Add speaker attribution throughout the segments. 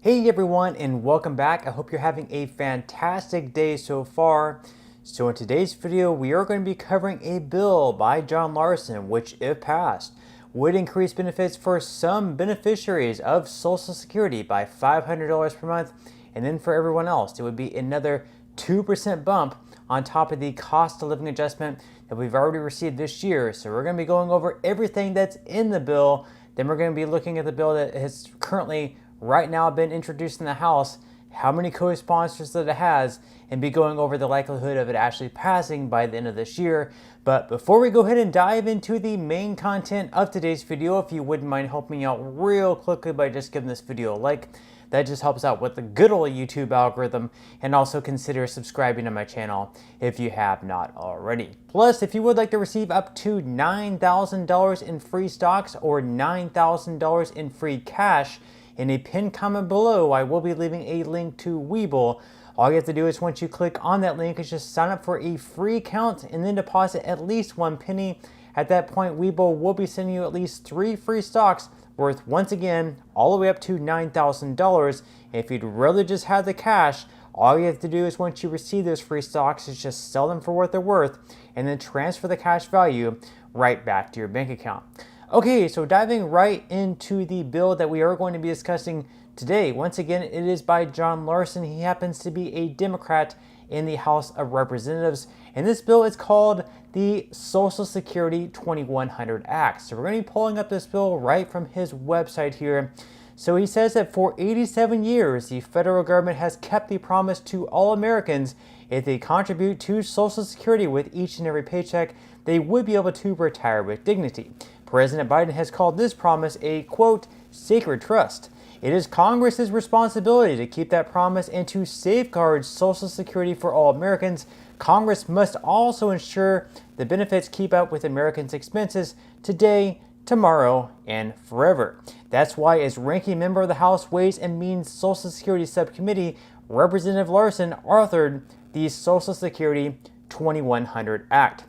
Speaker 1: Hey everyone, and welcome back. I hope you're having a fantastic day so far. So in today's video, we are going to be covering a bill by John Larson, which if passed, would increase benefits for some beneficiaries of Social Security by $500 per month. And then for everyone else, it would be another 2% bump on top of the cost of living adjustment that we've already received this year. So we're going to be going over everything that's in the bill. Then we're going to be looking at the bill that has currently right now been introduced in the House, how many co-sponsors that it has, and be going over the likelihood of it actually passing by the end of this year. But before we go ahead and dive into the main content of today's video, if you wouldn't mind helping me out real quickly by just giving this video a like, that just helps out with the good old YouTube algorithm, and also consider subscribing to my channel if you have not already. Plus, if you would like to receive up to $9,000 in free stocks or $9,000 in free cash, in a pinned comment below, I will be leaving a link to Webull. All you have to do is once you click on that link is just sign up for a free account and then deposit at least 1 penny. At that point, Webull will be sending you at least 3 free stocks worth, once again, all the way up to $9,000. If you'd rather just have the cash, all you have to do is once you receive those free stocks is just sell them for what they're worth and then transfer the cash value right back to your bank account. Okay, so diving right into the bill that we are going to be discussing today. Once again, it is by John Larson. He happens to be a Democrat in the House of Representatives. And this bill is called the Social Security 2100 Act. So we're going to be pulling up this bill right from his website here. So he says that for 87 years, the federal government has kept the promise to all Americans if they contribute to Social Security with each and every paycheck, they would be able to retire with dignity. President Biden has called this promise a, quote, sacred trust. It is Congress's responsibility to keep that promise and to safeguard Social Security for all Americans. Congress must also ensure the benefits keep up with Americans' expenses today, tomorrow, and forever. That's why, as ranking member of the House Ways and Means Social Security Subcommittee, Representative Larson authored the Social Security 2100 Act.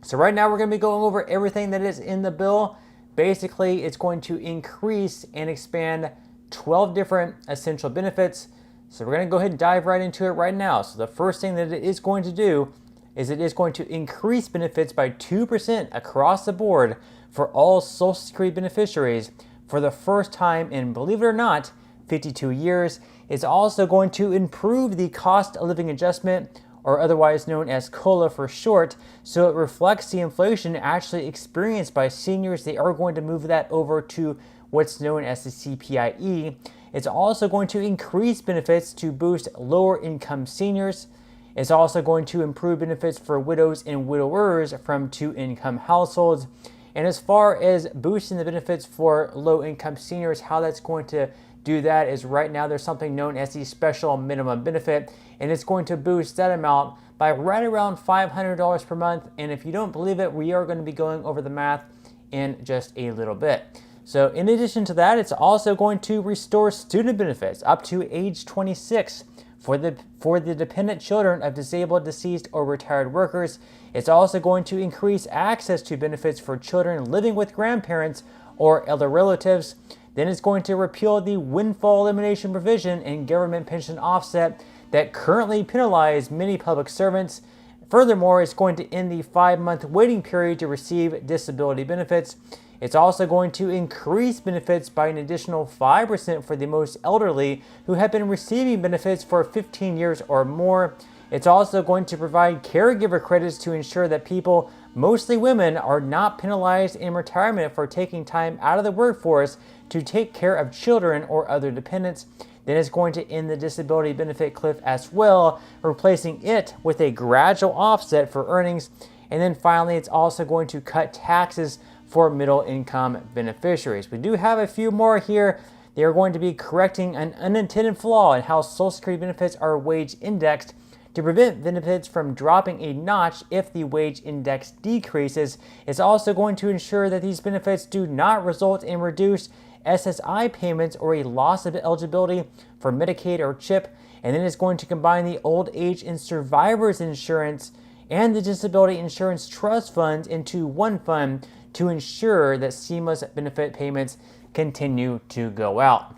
Speaker 1: So right now we're going to be going over everything that is in the bill. Basically, it's going to increase and expand 12 different essential benefits. So we're going to go ahead and dive right into it right now. So the first thing that it is going to do is it is going to increase benefits by 2% across the board for all Social Security beneficiaries for the first time in, believe it or not, 52 years. It's also going to improve the cost of living adjustment, or otherwise known as COLA for short, so it reflects the inflation actually experienced by seniors. They are going to move that over to what's known as the CPIE. It's also going to increase benefits to boost lower income seniors. It's also going to improve benefits for widows and widowers from 2-income households. And as far as boosting the benefits for low income seniors, how that's going to do that is right now there's something known as the special minimum benefit, and it's going to boost that amount by right around $500 per month. And if you don't believe it, we are going to be going over the math in just a little bit. So in addition to that, it's also going to restore student benefits up to age 26 for the dependent children of disabled, deceased, or retired workers. It's also going to increase access to benefits for children living with grandparents or elder relatives. Then it's going to repeal the windfall elimination provision in government pension offset that currently penalize many public servants. Furthermore, it's going to end the 5-month waiting period to receive disability benefits. It's also going to increase benefits by an additional 5% for the most elderly who have been receiving benefits for 15 years or more. It's also going to provide caregiver credits to ensure that people, mostly women, are not penalized in retirement for taking time out of the workforce to take care of children or other dependents. Then it's going to end the disability benefit cliff as well, replacing it with a gradual offset for earnings. And then finally, it's also going to cut taxes for middle income beneficiaries. We do have a few more here. They are going to be correcting an unintended flaw in how Social Security benefits are wage indexed to prevent benefits from dropping a notch if the wage index decreases. It's also going to ensure that these benefits do not result in reduced SSI payments or a loss of eligibility for Medicaid or CHIP. And then it's going to combine the old age and survivors insurance and the disability insurance trust funds into one fund to ensure that seamless benefit payments continue to go out.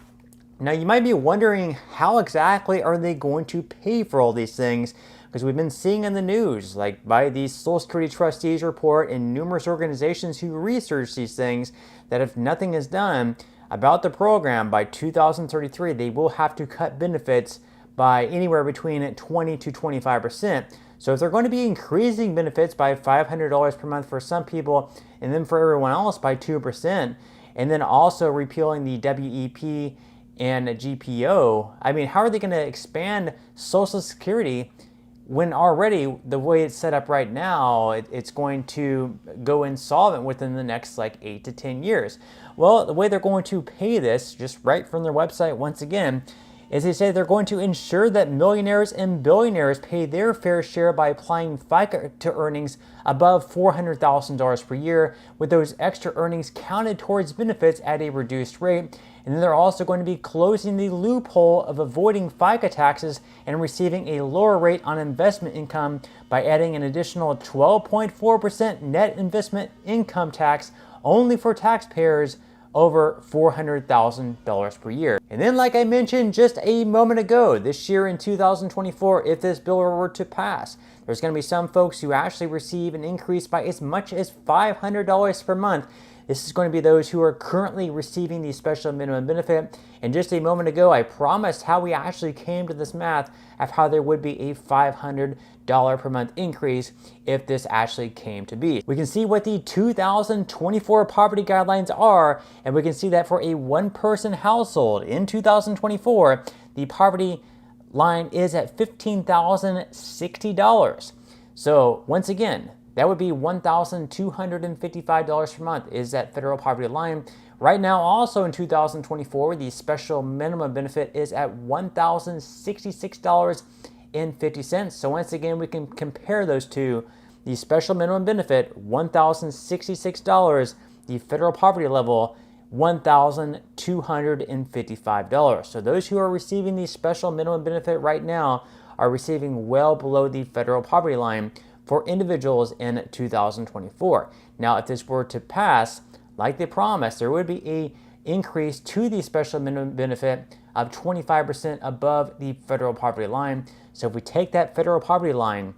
Speaker 1: Now you might be wondering, how exactly are they going to pay for all these things? Because we've been seeing in the news, like by the Social Security Trustees report and numerous organizations who research these things, that if nothing is done about the program by 2033, they will have to cut benefits by anywhere between 20 to 25%. So if they're going to be increasing benefits by $500 per month for some people, and then for everyone else by 2%, and then also repealing the WEP and GPO, I mean, how are they going to expand Social Security when already the way it's set up right now, it's going to go insolvent within the next like 8 to 10 years? Well, the way they're going to pay this, just right from their website once again, is they say they're going to ensure that millionaires and billionaires pay their fair share by applying FICA to earnings above $400,000 per year, with those extra earnings counted towards benefits at a reduced rate. And then they're also going to be closing the loophole of avoiding FICA taxes and receiving a lower rate on investment income by adding an additional 12.4% net investment income tax only for taxpayers over $400,000 per year. And then, like I mentioned just a moment ago, this year in 2024, if this bill were to pass, there's going to be some folks who actually receive an increase by as much as $500 per month. This is going to be those who are currently receiving the special minimum benefit. And just a moment ago, I promised how we actually came to this math of how there would be a $500 per month increase if this actually came to be. We can see what the 2024 poverty guidelines are, and we can see that for a one-person household in 2024, the poverty line is at $15,060. So once again, that would be $1,255 per month is that federal poverty line. Right now, also in 2024, the special minimum benefit is at $1,066.50. So once again, we can compare those two. The special minimum benefit, $1,066. The federal poverty level, $1,255. So those who are receiving the special minimum benefit right now are receiving well below the federal poverty line for individuals in 2024. Now, if this were to pass, like they promised, there would be an increase to the special minimum benefit of 25% above the federal poverty line. So if we take that federal poverty line,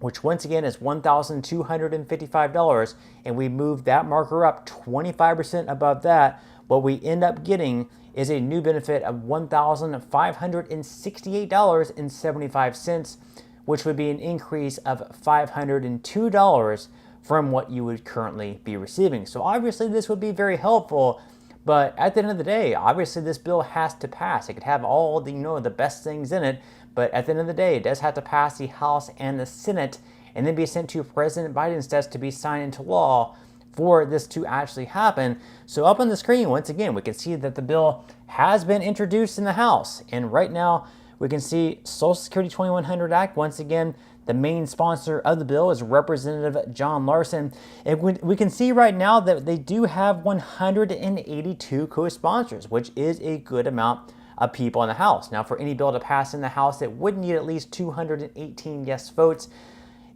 Speaker 1: which once again is $1,255, and we move that marker up 25% above that, what we end up getting is a new benefit of $1,568.75, which would be an increase of $502 from what you would currently be receiving. So obviously this would be very helpful, but at the end of the day, obviously this bill has to pass. It could have all the, the best things in it, but at the end of the day, it does have to pass the House and the Senate and then be sent to President Biden's desk to be signed into law for this to actually happen. So up on the screen, once again, we can see that the bill has been introduced in the House, and right now, we can see Social Security 2100 Act. Once again, the main sponsor of the bill is Representative John Larson. And we can see right now that they do have 182 co-sponsors, which is a good amount of people in the House. Now, for any bill to pass in the House, it would need at least 218 yes votes.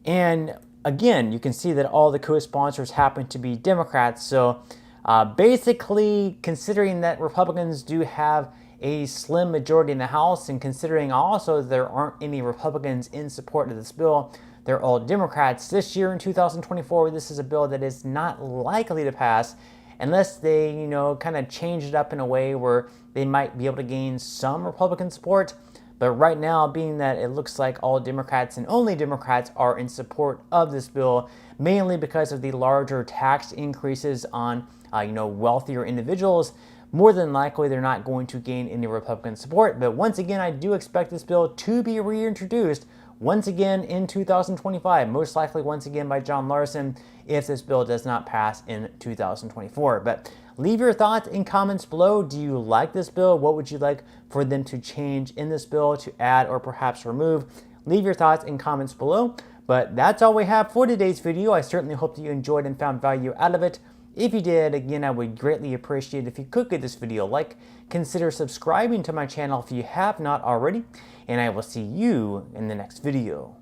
Speaker 1: And again, you can see that all the co-sponsors happen to be Democrats. So basically, considering that Republicans do have a slim majority in the House, and considering also there aren't any Republicans in support of this bill, they're all Democrats. This year in 2024, this is a bill that is not likely to pass unless they, kind of change it up in a way where they might be able to gain some Republican support. But right now, being that it looks like all Democrats and only Democrats are in support of this bill, mainly because of the larger tax increases on, wealthier individuals, more than likely they're not going to gain any Republican support. But once again, I do expect this bill to be reintroduced once again in 2025, most likely once again by John Larson, if this bill does not pass in 2024. But leave your thoughts in comments below. Do you like this bill? What would you like for them to change in this bill, to add or perhaps remove? Leave your thoughts in comments below. But that's all we have for today's video. I certainly hope that you enjoyed and found value out of it. If you did, again, I would greatly appreciate it if you could give this video a like. Consider subscribing to my channel if you have not already, and I will see you in the next video.